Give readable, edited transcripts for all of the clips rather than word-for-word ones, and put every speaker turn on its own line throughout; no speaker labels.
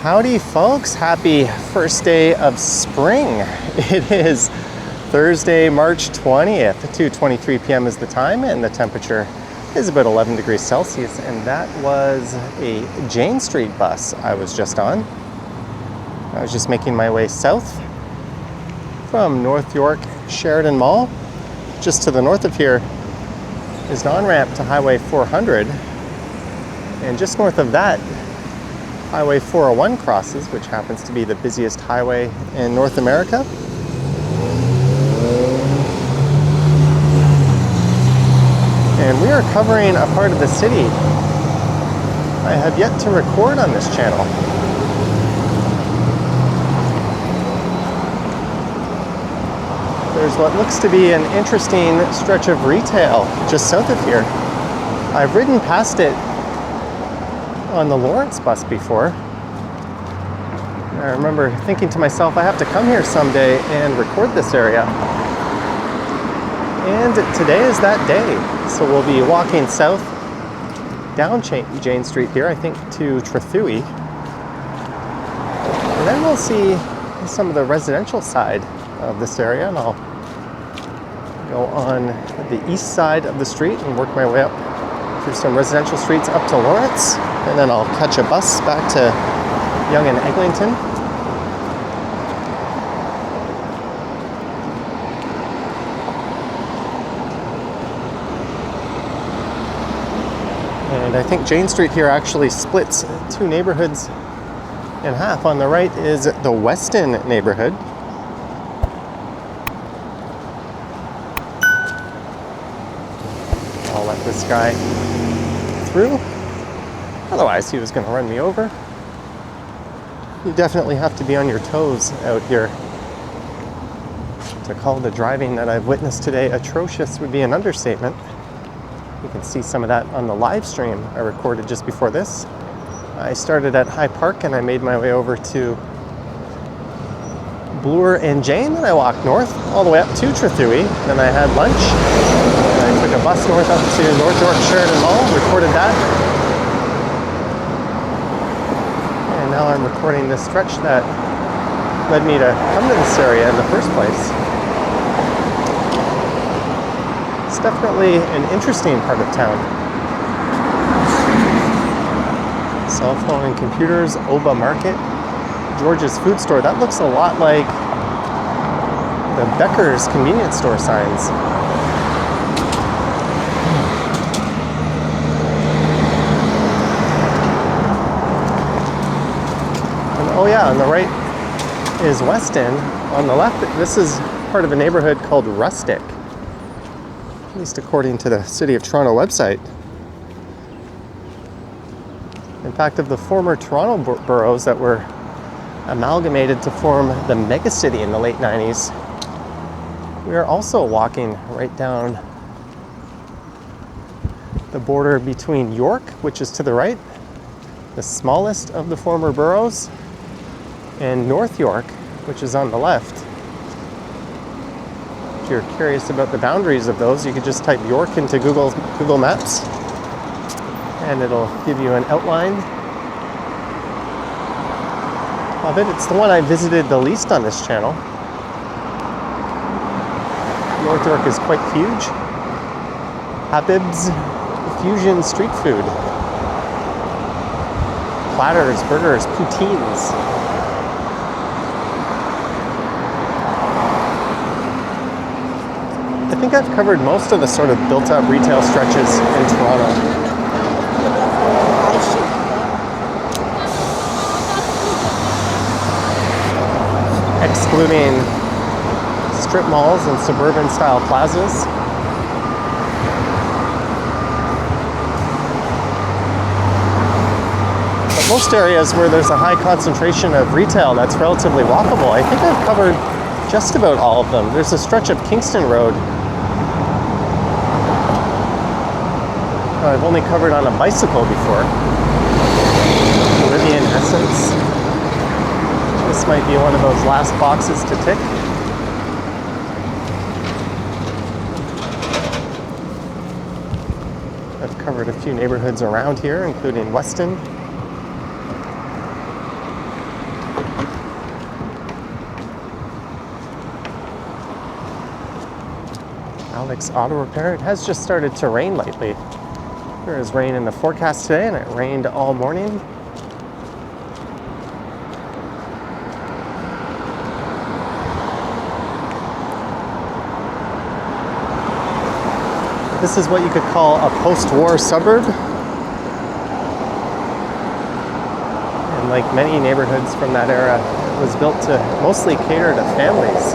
Howdy folks, happy first day of spring. It is Thursday, March 20th, 2:23 p.m. is the time, and the temperature is about 11 degrees Celsius, and that was a Jane Street bus I was just on. I was just making my way south from North York Sheridan Mall. Just to the north of here is an on-ramp to Highway 400, and just north of that, Highway 401 crosses, which happens to be the busiest highway in North America. And we are covering a part of the city I have yet to record on this channel. There's what looks to be an interesting stretch of retail just south of here. I've ridden past it on the Lawrence bus before. I remember thinking to myself, I have to come here someday and record this area. And today is that day. So we'll be walking south down Jane Street here, I think to Trethewey. And then we'll see some of the residential side of this area, and I'll go on the east side of the street and work my way up through some residential streets up to Lawrence, and then I'll catch a bus back to Yonge and Eglinton. And I think Jane Street here actually splits two neighborhoods in half. On the right is the Weston neighborhood. I'll let this guy through. Otherwise, he was going to run me over. You definitely have to be on your toes out here. To call the driving that I've witnessed today atrocious would be an understatement. You can see some of that on the live stream I recorded just before this. I started at High Park and I made my way over to Bloor and Jane, and I walked north all the way up to Trethewey. Then I had lunch. I took a bus north up to North York Sheridan Mall, recorded that. And now I'm recording this stretch that led me to come to this area in the first place. It's definitely an interesting part of town. Cell phone and computers, Oba Market, George's Food Store. That looks a lot like the Becker's convenience store signs. And oh yeah, on the right is Weston. On the left, this is part of a neighborhood called Rustic, at least according to the City of Toronto website. In fact, of the former Toronto boroughs that were amalgamated to form the megacity in the late 90s, we are also walking right down the border between York, which is to the right, the smallest of the former boroughs, and North York, which is on the left. If you're curious about the boundaries of those, you could just type York into Google Maps, and it'll give you an outline of it. It's the one I visited the least on this channel. North York is quite huge. Habib's Fusion Street Food. Platters, burgers, poutines. I think I've covered most of the sort of built-up retail stretches in Toronto. Excluding strip malls and suburban-style plazas. But most areas where there's a high concentration of retail that's relatively walkable, I think I've covered just about all of them. There's a stretch of Kingston Road I've only covered on a bicycle before. Caribbean Essence. This might be one of those last boxes to tick. I've covered a few neighborhoods around here, including Weston. Alex Auto Repair. It has just started to rain lately. There is rain in the forecast today, and it rained all morning. This is what you could call a post-war suburb. And like many neighborhoods from that era, it was built to mostly cater to families.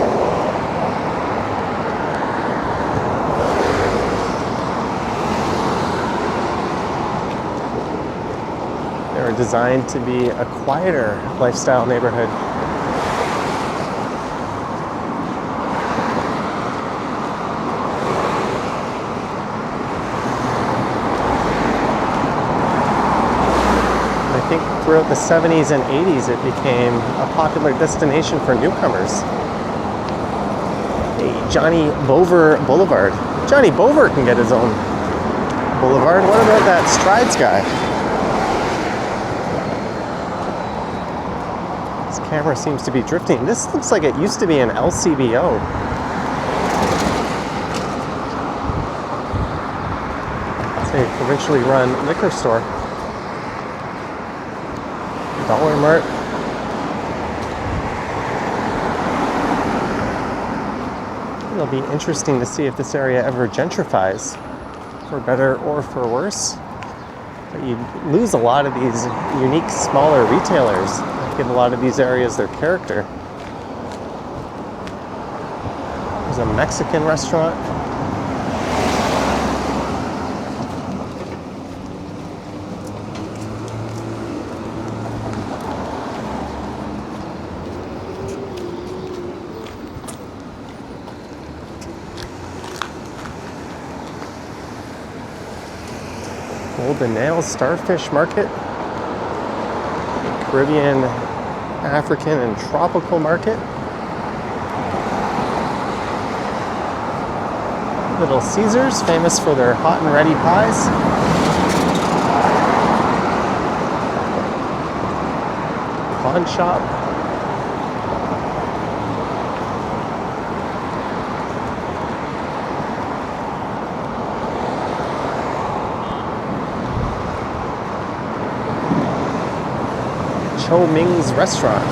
They were designed to be a quieter lifestyle neighborhood. Throughout the 70s and 80s, it became a popular destination for newcomers. Hey, Johnny Bover Boulevard. Johnny Bover can get his own boulevard. What about that Strides guy? This camera seems to be drifting. This looks like it used to be an LCBO. It's a provincially run liquor store. Dollar Mart. It'll be interesting to see if this area ever gentrifies, for better or for worse. But you lose a lot of these unique smaller retailers that give a lot of these areas their character. There's a Mexican restaurant. Golden Nails Starfish Market, Caribbean, African, and Tropical Market. Little Caesars, famous for their hot and ready pies. Pawn shop. Cho Ming's restaurant.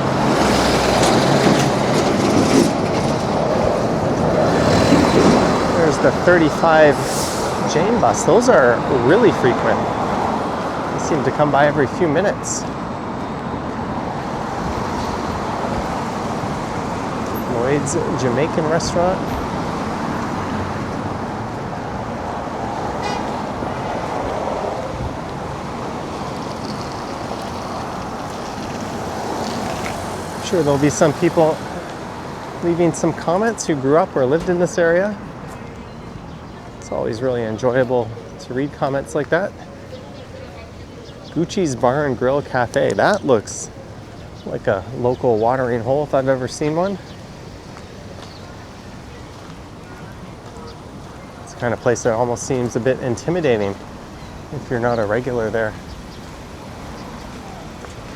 There's the 35 Jane bus. Those are really frequent. They seem to come by every few minutes. Lloyd's Jamaican restaurant. Sure, there'll be some people leaving some comments who grew up or lived in this area. It's always really enjoyable to read comments like that. Gucci's Bar and Grill Cafe. That looks like a local watering hole if I've ever seen one. It's the kind of place that almost seems a bit intimidating if you're not a regular there.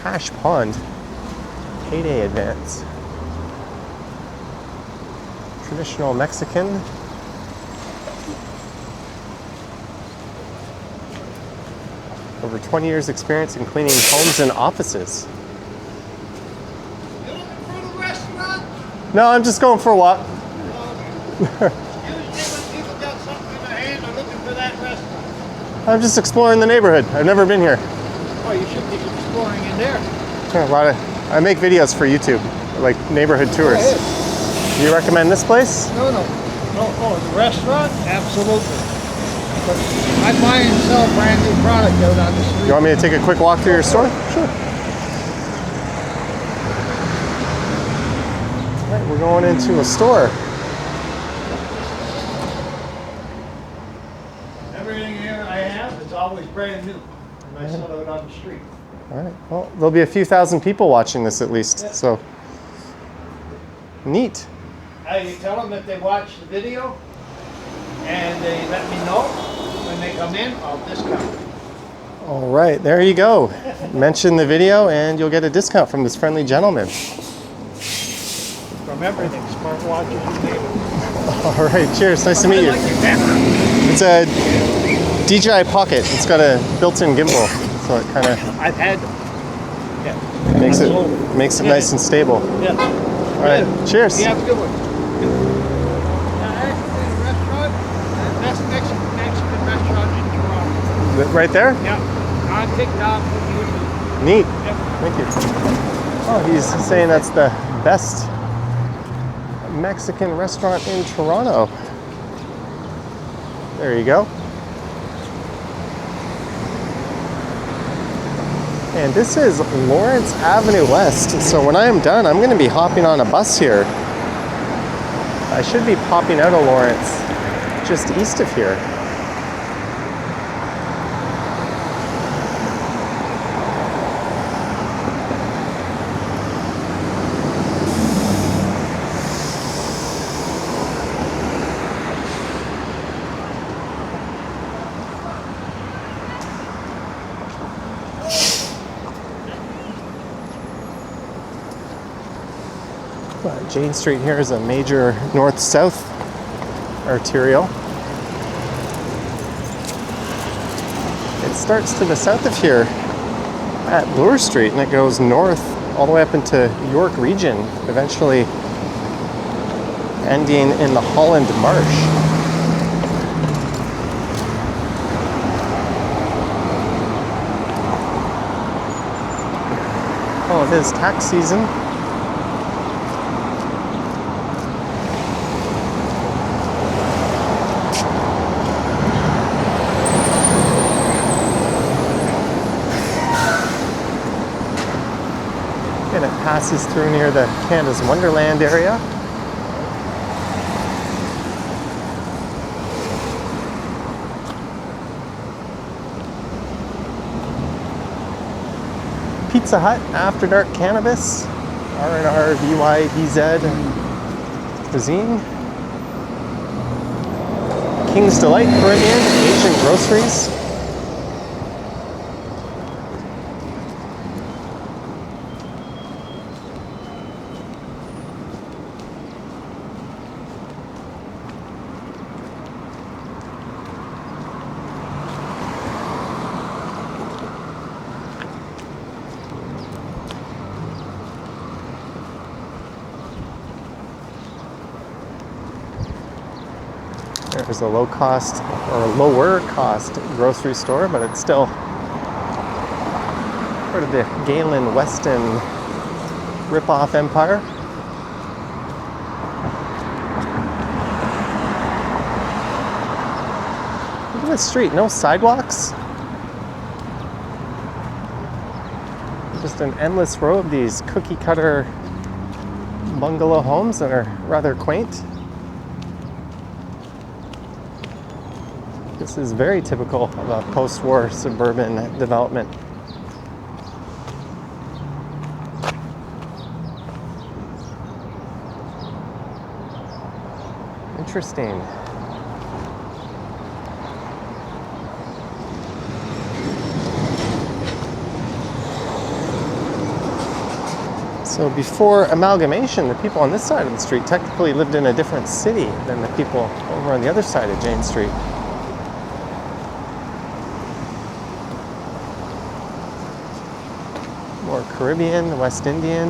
Cash Pond. Payday advance. Traditional Mexican. Over 20 years experience in cleaning homes and offices.
You looking for the restaurant?
No, I'm just going for a walk.
Usually when people got something in their hand, they're looking for that restaurant.
I'm just exploring the neighborhood. I've never been here.
Oh, you should be exploring in there.
I make videos for YouTube, like neighborhood tours.
Go ahead.
Do you recommend this place?
No. Oh, the restaurant? Absolutely. But I buy and sell brand new product out on the street.
You want me to take a quick walk through your store? Sure. All right, we're going into a store.
Everything here I have is always brand new. And I sell it on the street.
All right, well, there'll be a few thousand people watching this at least,
Yeah.
so neat.
You tell them that they watch the video and they let me know when they come in, I'll discount.
All right, there you go. Mention the video and you'll get a discount from this friendly gentleman.
From from everything, smartwatches, you name it.
All right, cheers. Nice to meet you.
I like your camera.
It's a DJI Pocket. It's got a built-in gimbal, so it kind of
I've had them. Yeah.
makes it
Absolutely.
nice and stable.
Yeah.
All right, cheers.
Yeah, have a good one. Restaurant, best Mexican restaurant in Toronto.
Right there?
Yeah. On TikTok and YouTube.
Neat.
Yep.
Thank you. Oh, he's saying that's the best Mexican restaurant in Toronto. There you go. And this is Lawrence Avenue West. So when I am done, I'm going to be hopping on a bus here. I should be popping out of Lawrence, just east of here. Jane Street here is a major north-south arterial. It starts to the south of here at Bloor Street and it goes north all the way up into York Region, eventually ending in the Holland Marsh. Oh, it is tax season. And it passes through near the Canada's Wonderland area. Pizza Hut, After Dark Cannabis, R&R, VYBZ, Cuisine, King's Delight Caribbean, Asian Groceries. There's a lower cost grocery store, but it's still part of the Galen Weston rip-off empire. Look at this street, no sidewalks. Just an endless row of these cookie cutter bungalow homes that are rather quaint. This is very typical of a post-war suburban development. Interesting. So before amalgamation, the people on this side of the street technically lived in a different city than the people over on the other side of Jane Street. More Caribbean, West Indian.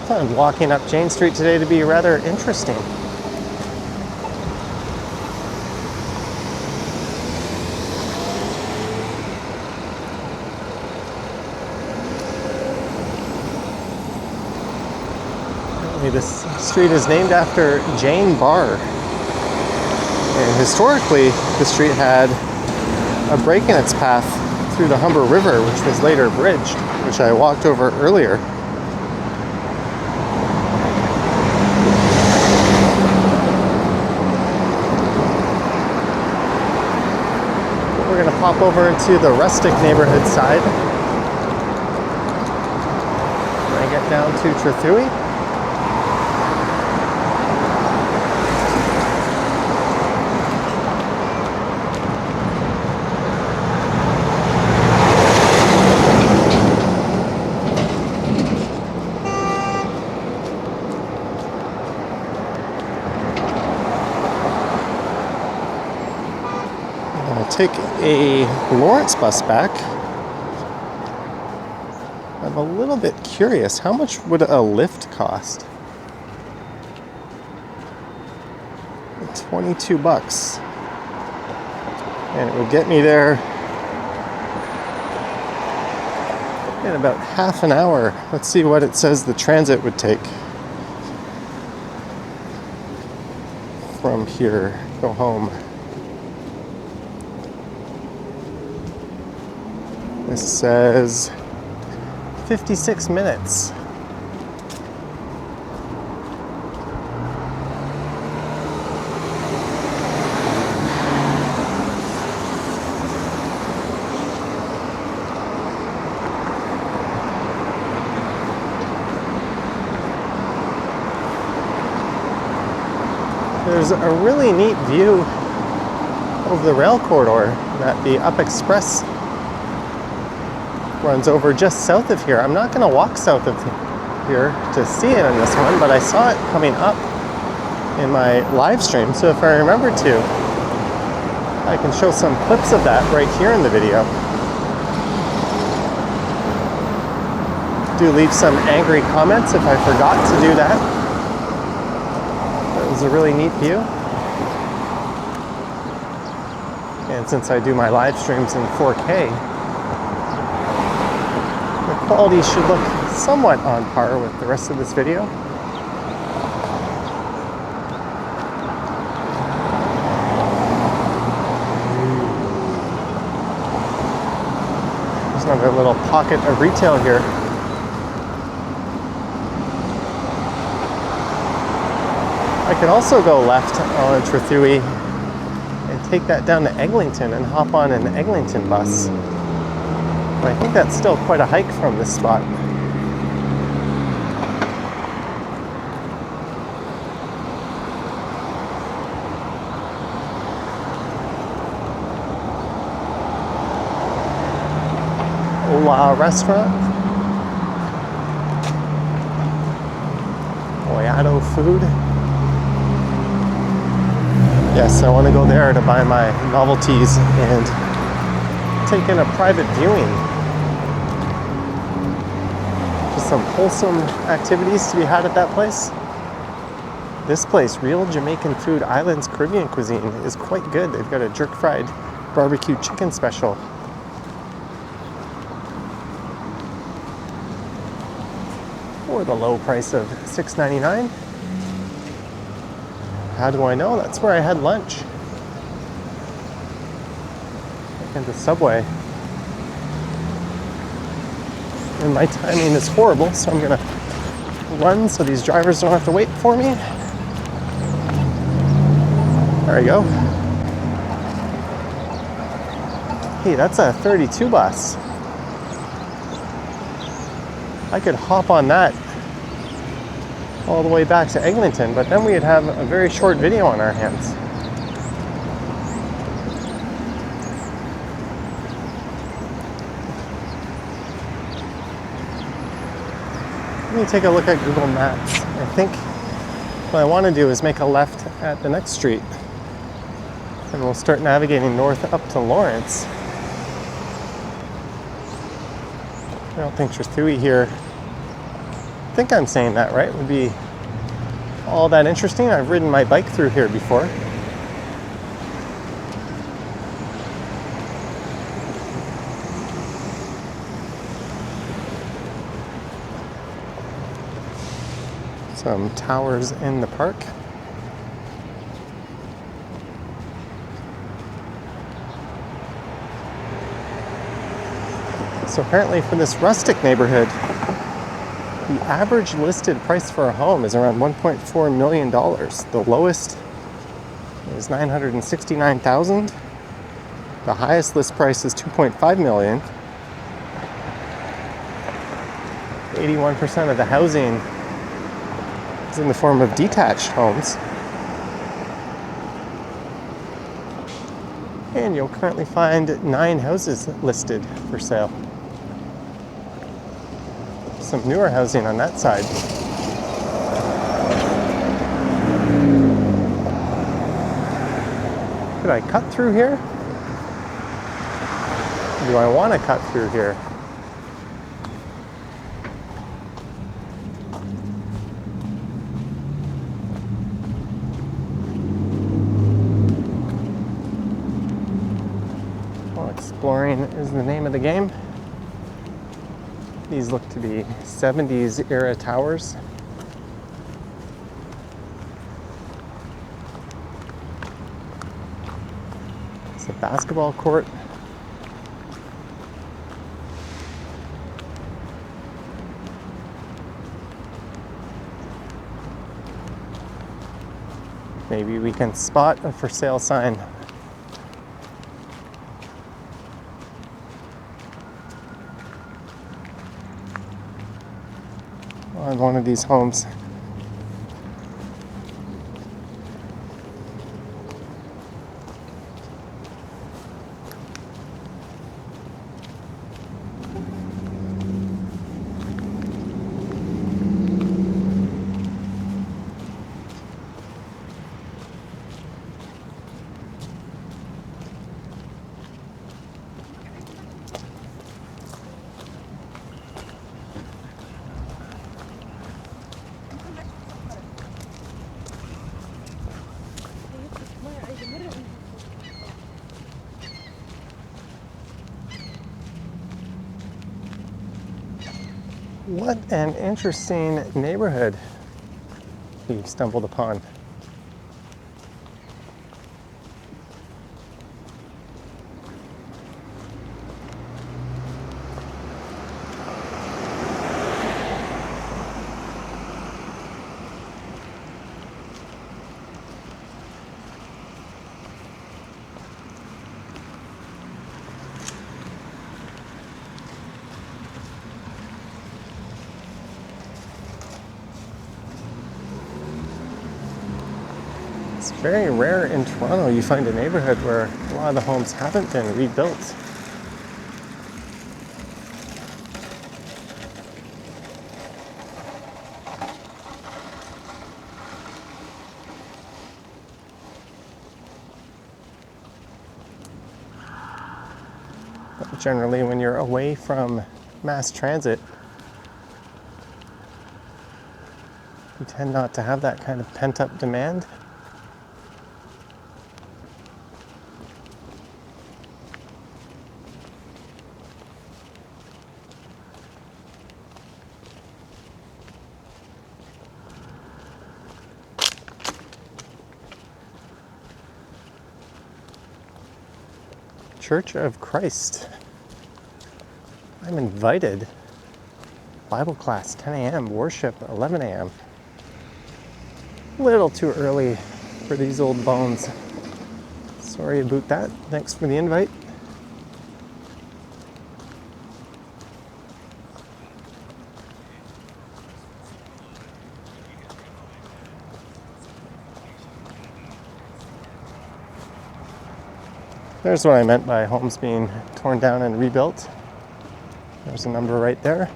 I found walking up Jane Street today to be rather interesting. Apparently this street is named after Jane Barr. And historically, the street had a break in its path through the Humber River, which was later bridged. which I walked over earlier. We're going to pop over into the Rustic neighborhood side. When I get down to Trethewey. Take a Lawrence bus back. I'm a little bit curious. How much would a lift cost? 22 bucks. And it would get me there in about half an hour. Let's see what it says the transit would take from here. Go home. This says 56 minutes. There's a really neat view of the rail corridor that the Up Express runs over just south of here. I'm not going to walk south of here to see it in this one, but I saw it coming up in my live stream, so if I remember to, I can show some clips of that right here in the video. Do leave some angry comments if I forgot to do that. That was a really neat view. And since I do my live streams in 4K, quality should look somewhat on par with the rest of this video. There's another little pocket of retail here. I could also go left on Trethewey and take that down to Eglinton and hop on an Eglinton bus. But I think that's still quite a hike from this spot. Hola Restaurant. Oyado Food. Yes, I want to go there to buy my novelties and take in a private viewing. Just some wholesome activities to be had at that place. This place, Real Jamaican Food Islands Caribbean Cuisine, is quite good. They've got a jerk fried barbecue chicken special. For the low price of $6.99. How do I know? That's where I had lunch. Into Subway. And my timing is horrible, so I'm gonna run so these drivers don't have to wait for me. There we go. Hey, that's a 32 bus. I could hop on that all the way back to Eglinton, but then we'd have a very short video on our hands. Let me take a look at Google Maps. I think what I want to do is make a left at the next street, and we'll start navigating north up to Lawrence. I don't think Trethewey here, I think I'm saying that right, would be all that interesting. I've ridden my bike through here before. Some towers in the park. So apparently for this Rustic neighborhood, the average listed price for a home is around $1.4 million. The lowest is $969,000. The highest list price is $2.5 million. 81% of the housing is in the form of detached homes. And you'll currently find 9 houses listed for sale. Some newer housing on that side. Could I cut through here? Do I want to cut through here? Well, exploring is the name of the game. These look to be 70s era towers. It's a basketball court. Maybe we can spot a for sale sign. On one of these homes. What an interesting neighborhood we've stumbled upon. It's very rare in Toronto you find a neighborhood where a lot of the homes haven't been rebuilt. But generally, when you're away from mass transit, you tend not to have that kind of pent-up demand. Church of Christ. I'm invited. Bible class 10 a.m., worship 11 a.m. A little too early for these old bones. Sorry about that. Thanks for the invite. There's what I meant by homes being torn down and rebuilt. There's a number right there.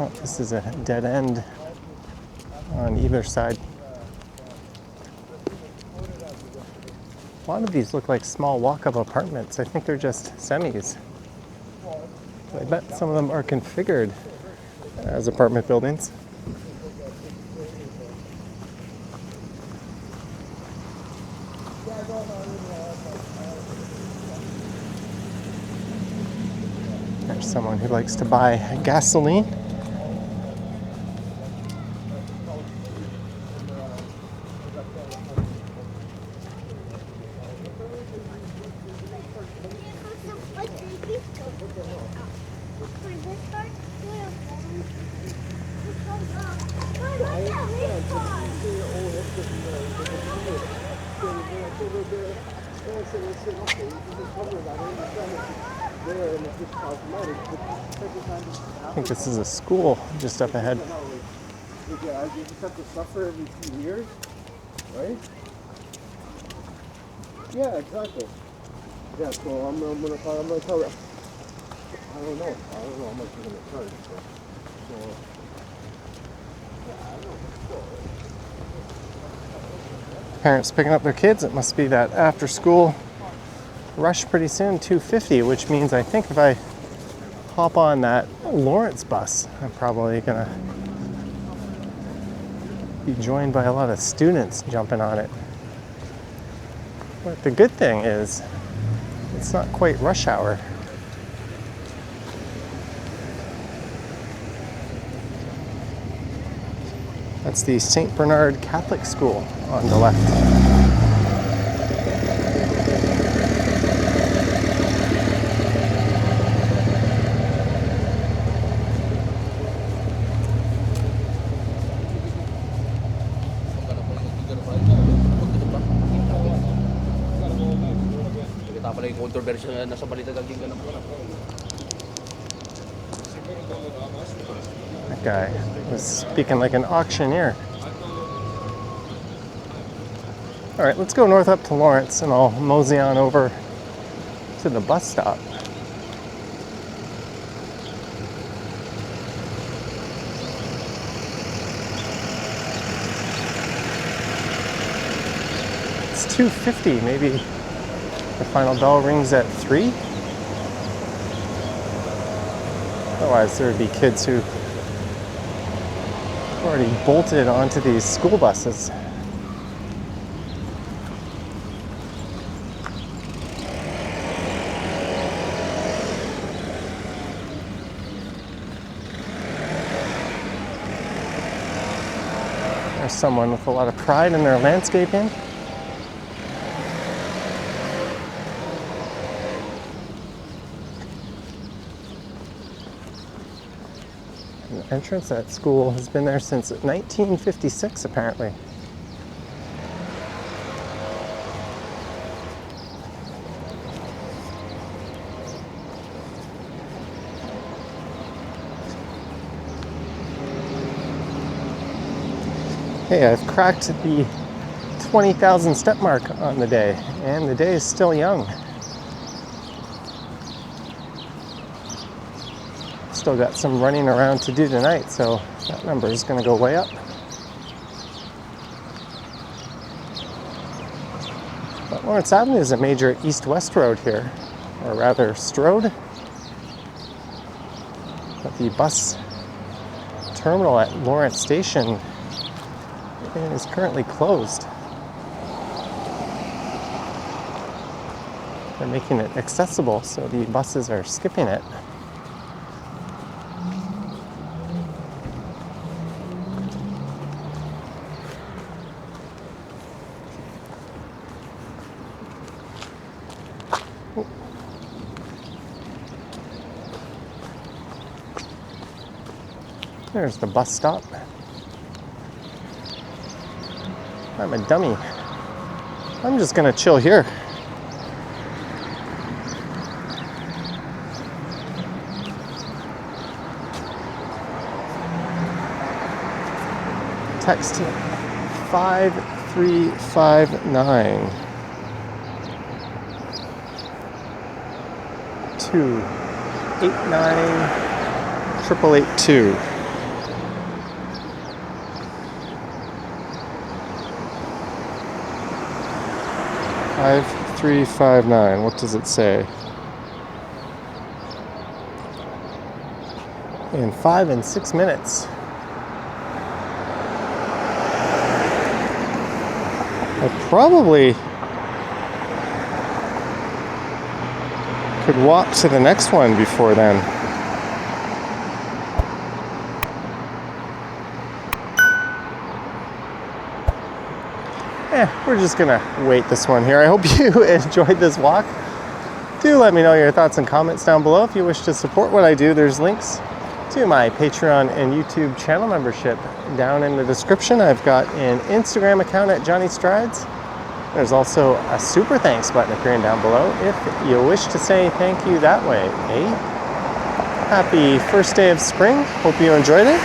Oh, this is a dead end on either side. A lot of these look like small walk-up apartments. I think they're just semis. I bet some of them are configured as apartment buildings. There's someone who likes to buy gasoline. I think this is a school just up ahead.
You just have to suffer every few years, right? Yeah, exactly. Yeah, so I'm gonna tell her. I don't know how much you're gonna charge. So,
Parents picking up their kids. It must be that after school rush pretty soon, 2:50, which means I think if I hop on that Lawrence bus, I'm probably gonna be joined by a lot of students jumping on it. But the good thing is it's not quite rush hour. That's the St. Bernard Catholic School on the left.
Nasa balita daging ganun po na.
That guy was speaking like an auctioneer. All right, let's go north up to Lawrence and I'll mosey on over to the bus stop. It's 2:50, maybe the final bell rings at 3. Otherwise, there would be kids who already bolted onto these school buses. There's someone with a lot of pride in their landscaping. The entrance at school has been there since 1956, apparently. Hey, I've cracked the 20,000 step mark on the day, and the day is still young. Still got some running around to do tonight, so that number is going to go way up. But Lawrence Avenue is a major east-west road here, or rather strode. But the bus terminal at Lawrence Station is currently closed. They're making it accessible, so the buses are skipping it. There's the bus stop. I'm a dummy. I'm just gonna chill here. Text 5359 289 8882. 5359. What does it say? In 5 and 6 minutes. I probably could walk to the next one before then. We're just gonna wait this one here. I hope you enjoyed this walk. Do let me know your thoughts and comments down below. If you wish to support what I do, there's links to my Patreon and YouTube channel membership down in the description. I've got an Instagram account at Johnny Strides. There's also a super thanks button appearing down below if you wish to say thank you that way. Happy first day of spring. Hope you enjoyed it.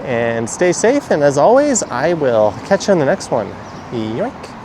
And stay safe. And as always, I will catch you on the next one. Yoink.